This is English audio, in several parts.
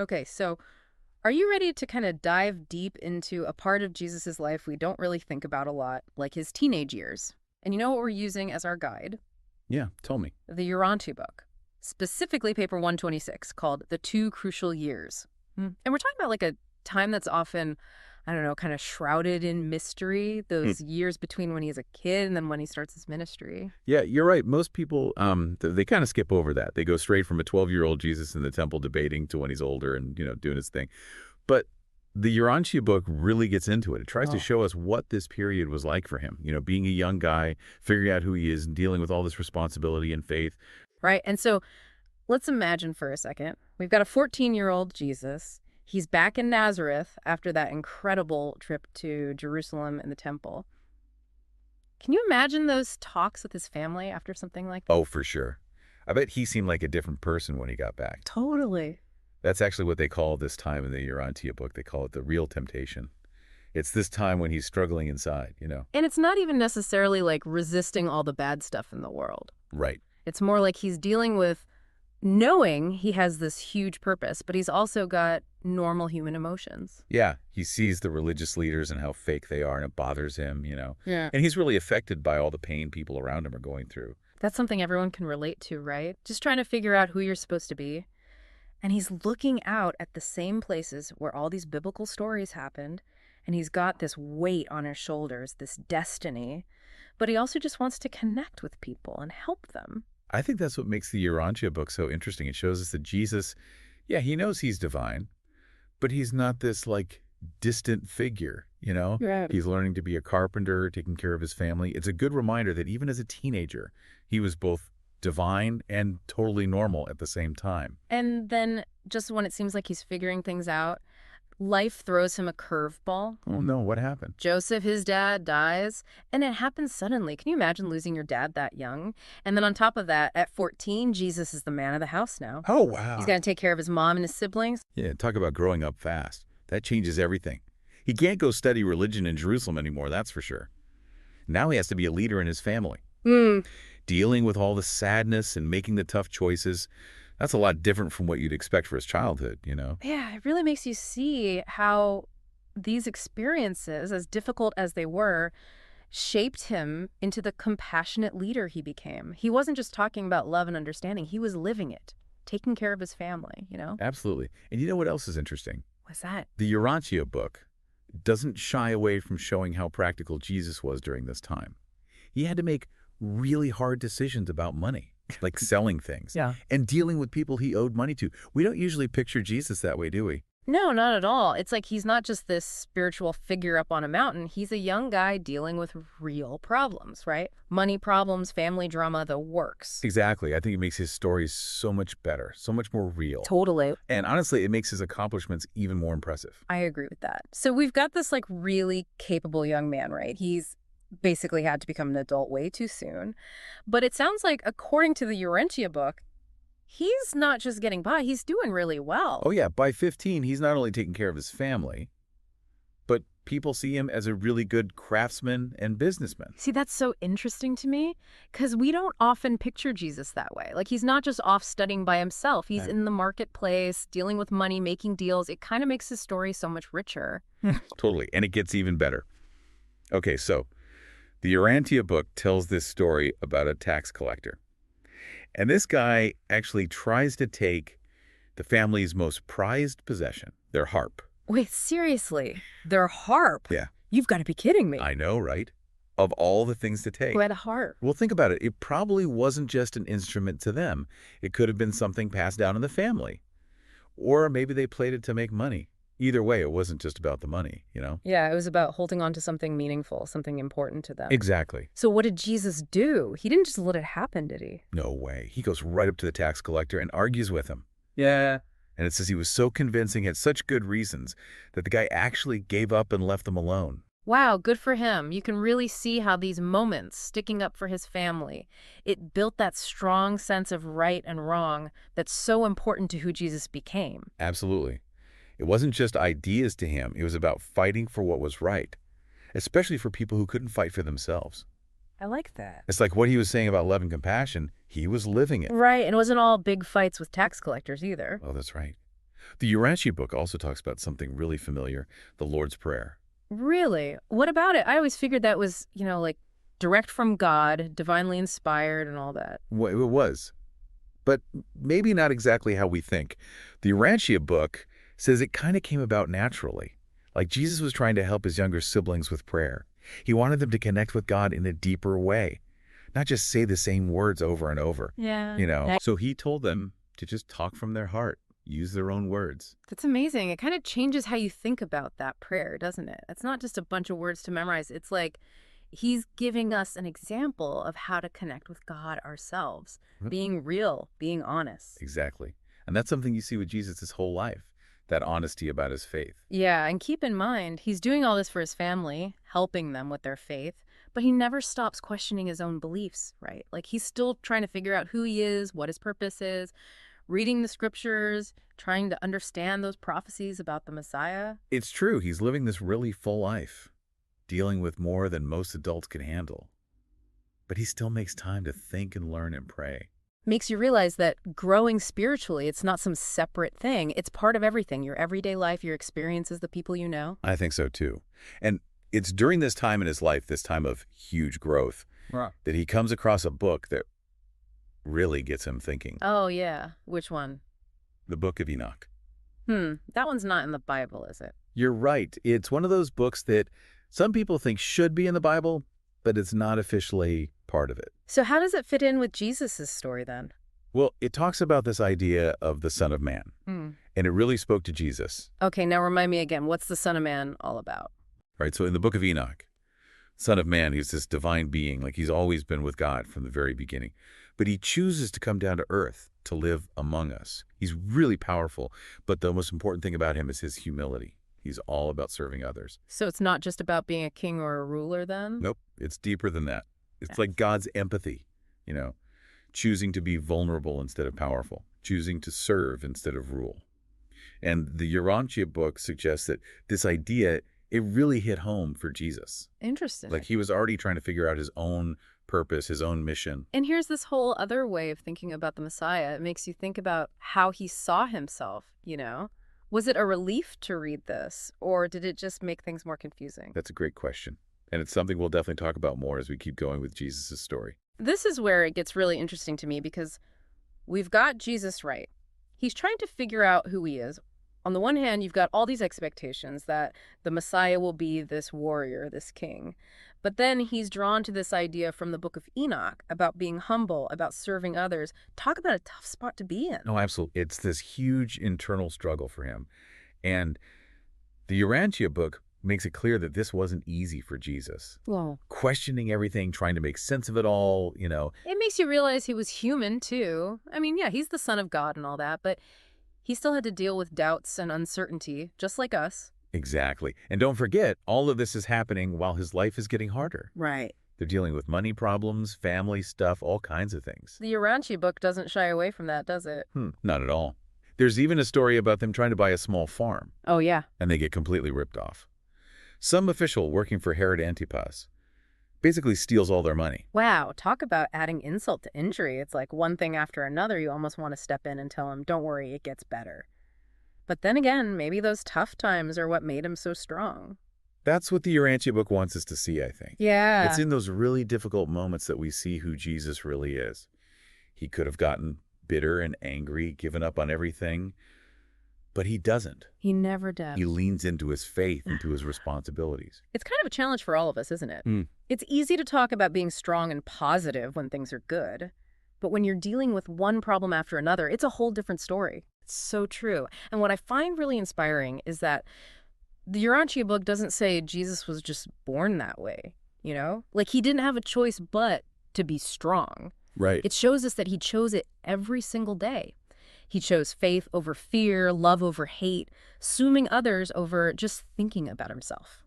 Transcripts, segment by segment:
Okay, so are you ready to kind of dive deep into a part of Jesus's life we don't really think about a lot, like his teenage years? And you know what we're using as our guide? Yeah, tell me. The Urantia Book, specifically paper 126, called The Two Crucial Years. And we're talking about like a time that's often, I don't know, kind of shrouded in mystery, Hmm. those years between when he's a kid and then when he starts his ministry. Yeah, you're right. Most people, they kind of skip over that. They go straight from a 12-year-old Jesus in the temple debating to when he's older and, doing his thing. But the Urantia book really gets into it. It tries to Oh. show us what this period was like for him. Being a young guy, figuring out who he is and dealing with all this responsibility and faith. Right. And so let's imagine for a second. We've got a 14-year-old Jesus. He's back in Nazareth after that incredible trip to Jerusalem and the temple. Can you imagine those talks with his family after something like that? Oh, for sure. I bet he seemed like a different person when he got back. Totally. That's actually what they call this time in the Urantia book. They call it the real temptation. It's this time when he's struggling inside. And it's not even necessarily like resisting all the bad stuff in the world. Right. It's more like he's dealing with knowing he has this huge purpose, but he's also got normal human emotions. Yeah, he sees the religious leaders and how fake they are, and it bothers him. Yeah. And he's really affected by all the pain people around him are going through. That's something everyone can relate to, right? Just trying to figure out who you're supposed to be. And he's looking out at the same places where all these biblical stories happened, and he's got this weight on his shoulders, this destiny, but he also just wants to connect with people and help them. I think that's what makes the Urantia book so interesting. It shows us that Jesus, yeah, he knows he's divine, but he's not this, distant figure. Right. He's learning to be a carpenter, taking care of his family. It's a good reminder that even as a teenager, he was both divine and totally normal at the same time. And then just when it seems like he's figuring things out, life throws him a curveball. Oh, no, what happened? Joseph, his dad, dies, and it happens suddenly. Can you imagine losing your dad that young? And then on top of that, at 14, Jesus is the man of the house now. Oh, wow. He's got to take care of his mom and his siblings. Yeah, talk about growing up fast. That changes everything. He can't go study religion in Jerusalem anymore, that's for sure. Now he has to be a leader in his family. Dealing with all the sadness and making the tough choices, that's a lot different from what you'd expect for his childhood. Yeah, it really makes you see how these experiences, as difficult as they were, shaped him into the compassionate leader he became. He wasn't just talking about love and understanding, he was living it, taking care of his family. Absolutely. And you know what else is interesting? What's that? The Urantia book doesn't shy away from showing how practical Jesus was during this time. He had to make really hard decisions about money, like selling things, Yeah. and dealing with people he owed money to. We don't usually picture Jesus that way, do we? No, not at all. It's like he's not just this spiritual figure up on a mountain. He's a young guy dealing with real problems, right? Money problems, family drama, the works. Exactly. I think it makes his stories so much better, so much more real. Totally. And honestly, it makes his accomplishments even more impressive. I agree with that. So we've got this like really capable young man, right? He's basically had to become an adult way too soon. But it sounds like, according to the Urantia book, he's not just getting by, he's doing really well. Oh yeah, by 15, he's not only taking care of his family, but people see him as a really good craftsman and businessman. See, that's so interesting to me because we don't often picture Jesus that way. Like, he's not just off studying by himself. He's Right. in the marketplace, dealing with money, making deals. It kind of makes his story so much richer. Totally. And it gets even better. Okay, so the Urantia book tells this story about a tax collector. And this guy actually tries to take the family's most prized possession, their harp. Wait, seriously? Their harp? Yeah. You've got to be kidding me. I know, right? Of all the things to take. Who had a harp? Well, think about it. It probably wasn't just an instrument to them. It could have been something passed down in the family. Or maybe they played it to make money. Either way, it wasn't just about the money. Yeah, it was about holding on to something meaningful, something important to them. Exactly. So what did Jesus do? He didn't just let it happen, did he? No way. He goes right up to the tax collector and argues with him. Yeah. And it says he was so convincing, had such good reasons, that the guy actually gave up and left them alone. Wow, good for him. You can really see how these moments, sticking up for his family, it built that strong sense of right and wrong that's so important to who Jesus became. Absolutely. It wasn't just ideas to him. It was about fighting for what was right, especially for people who couldn't fight for themselves. I like that. It's like what he was saying about love and compassion. He was living it. Right, and it wasn't all big fights with tax collectors either. Oh, that's right. The Urantia book also talks about something really familiar, the Lord's Prayer. Really? What about it? I always figured that was, like direct from God, divinely inspired and all that. It was, but maybe not exactly how we think. The Urantia book says it kind of came about naturally, like Jesus was trying to help his younger siblings with prayer. He wanted them to connect with God in a deeper way, not just say the same words over and over. Yeah. So he told them to just talk from their heart, use their own words. That's amazing. It kind of changes how you think about that prayer, doesn't it? It's not just a bunch of words to memorize. It's like he's giving us an example of how to connect with God ourselves, being real, being honest. Exactly. And that's something you see with Jesus his whole life, that honesty about his faith. Yeah, and keep in mind, he's doing all this for his family, helping them with their faith, but he never stops questioning his own beliefs, right? Like he's still trying to figure out who he is, what his purpose is, reading the scriptures, trying to understand those prophecies about the Messiah. It's true, he's living this really full life, dealing with more than most adults can handle. But he still makes time to think and learn and pray. Makes you realize that growing spiritually, it's not some separate thing. It's part of everything, your everyday life, your experiences, the people you know. I think so too. And it's during this time in his life, this time of huge growth, that he comes across a book that really gets him thinking. Oh, yeah. Which one? The Book of Enoch. That one's not in the Bible, is it? You're right. It's one of those books that some people think should be in the Bible, but it's not officially part of it. So how does it fit in with Jesus' story then? Well, it talks about this idea of the Son of Man, and it really spoke to Jesus. Okay, now remind me again, what's the Son of Man all about? Right, so in the Book of Enoch, Son of Man, he's this divine being, like he's always been with God from the very beginning. But he chooses to come down to earth to live among us. He's really powerful, but the most important thing about him is his humility. He's all about serving others. So it's not just about being a king or a ruler then? Nope, it's deeper than that. It's like God's empathy, choosing to be vulnerable instead of powerful, choosing to serve instead of rule. And the Urantia book suggests that this idea, it really hit home for Jesus. Interesting. Like he was already trying to figure out his own purpose, his own mission. And here's this whole other way of thinking about the Messiah. It makes you think about how he saw himself, Was it a relief to read this, or did it just make things more confusing? That's a great question. And it's something we'll definitely talk about more as we keep going with Jesus' story. This is where it gets really interesting to me because we've got Jesus right. He's trying to figure out who he is. On the one hand, you've got all these expectations that the Messiah will be this warrior, this king. But then he's drawn to this idea from the Book of Enoch about being humble, about serving others. Talk about a tough spot to be in. No, absolutely. It's this huge internal struggle for him. And the Urantia book makes it clear that this wasn't easy for Jesus. Well, questioning everything, trying to make sense of it all, It makes you realize he was human, too. I mean, yeah, he's the Son of God and all that, but he still had to deal with doubts and uncertainty, just like us. Exactly. And don't forget, all of this is happening while his life is getting harder. Right. They're dealing with money problems, family stuff, all kinds of things. The Urantia book doesn't shy away from that, does it? Not at all. There's even a story about them trying to buy a small farm. Oh, yeah. And they get completely ripped off. Some official working for Herod Antipas basically steals all their money. Wow, talk about adding insult to injury. It's like one thing after another. You almost want to step in and tell him, don't worry, it gets better. But then again, maybe those tough times are what made him so strong. That's what the Urantia book wants us to see, I think. Yeah. It's in those really difficult moments that we see who Jesus really is. He could have gotten bitter and angry, given up on everything, but he doesn't. He never does. He leans into his faith, into his responsibilities. It's kind of a challenge for all of us, isn't it? It's easy to talk about being strong and positive when things are good. But when you're dealing with one problem after another, it's a whole different story. It's so true. And what I find really inspiring is that the Urantia book doesn't say Jesus was just born that way, Like he didn't have a choice but to be strong. Right. It shows us that he chose it every single day. He chose faith over fear, love over hate, assuming others over just thinking about himself.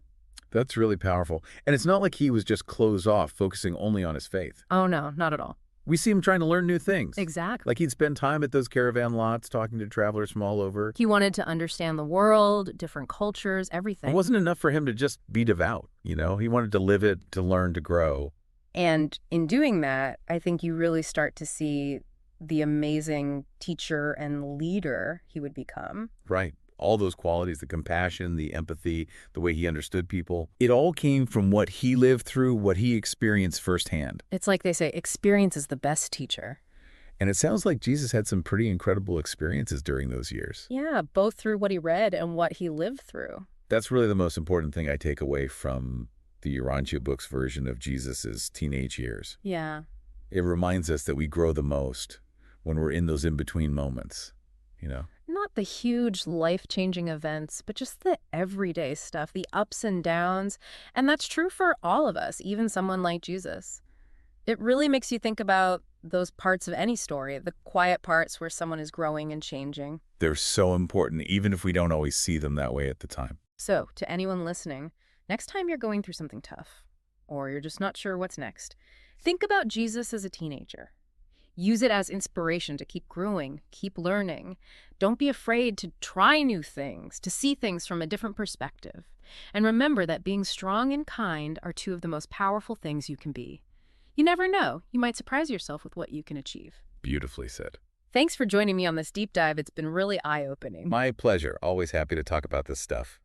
That's really powerful. And it's not like he was just closed off, focusing only on his faith. Oh, no, not at all. We see him trying to learn new things. Exactly. Like he'd spend time at those caravan lots talking to travelers from all over. He wanted to understand the world, different cultures, everything. It wasn't enough for him to just be devout, He wanted to live it, to learn, to grow. And in doing that, I think you really start to see the amazing teacher and leader he would become. Right. All those qualities, the compassion, the empathy, the way he understood people, it all came from what he lived through, what he experienced firsthand. It's like they say, experience is the best teacher. And it sounds like Jesus had some pretty incredible experiences during those years. Yeah, both through what he read and what he lived through. That's really the most important thing I take away from the Urantia Book's version of Jesus's teenage years. Yeah. It reminds us that we grow the most when we're in those in-between moments, you know? Not the huge life-changing events, but just the everyday stuff, the ups and downs. And that's true for all of us, even someone like Jesus. It really makes you think about those parts of any story, the quiet parts where someone is growing and changing. They're so important, even if we don't always see them that way at the time. So, to anyone listening, next time you're going through something tough, or you're just not sure what's next, think about Jesus as a teenager. Use it as inspiration to keep growing, keep learning. Don't be afraid to try new things, to see things from a different perspective. And remember that being strong and kind are two of the most powerful things you can be. You never know, you might surprise yourself with what you can achieve. Beautifully said. Thanks for joining me on this deep dive. It's been really eye-opening. My pleasure. Always happy to talk about this stuff.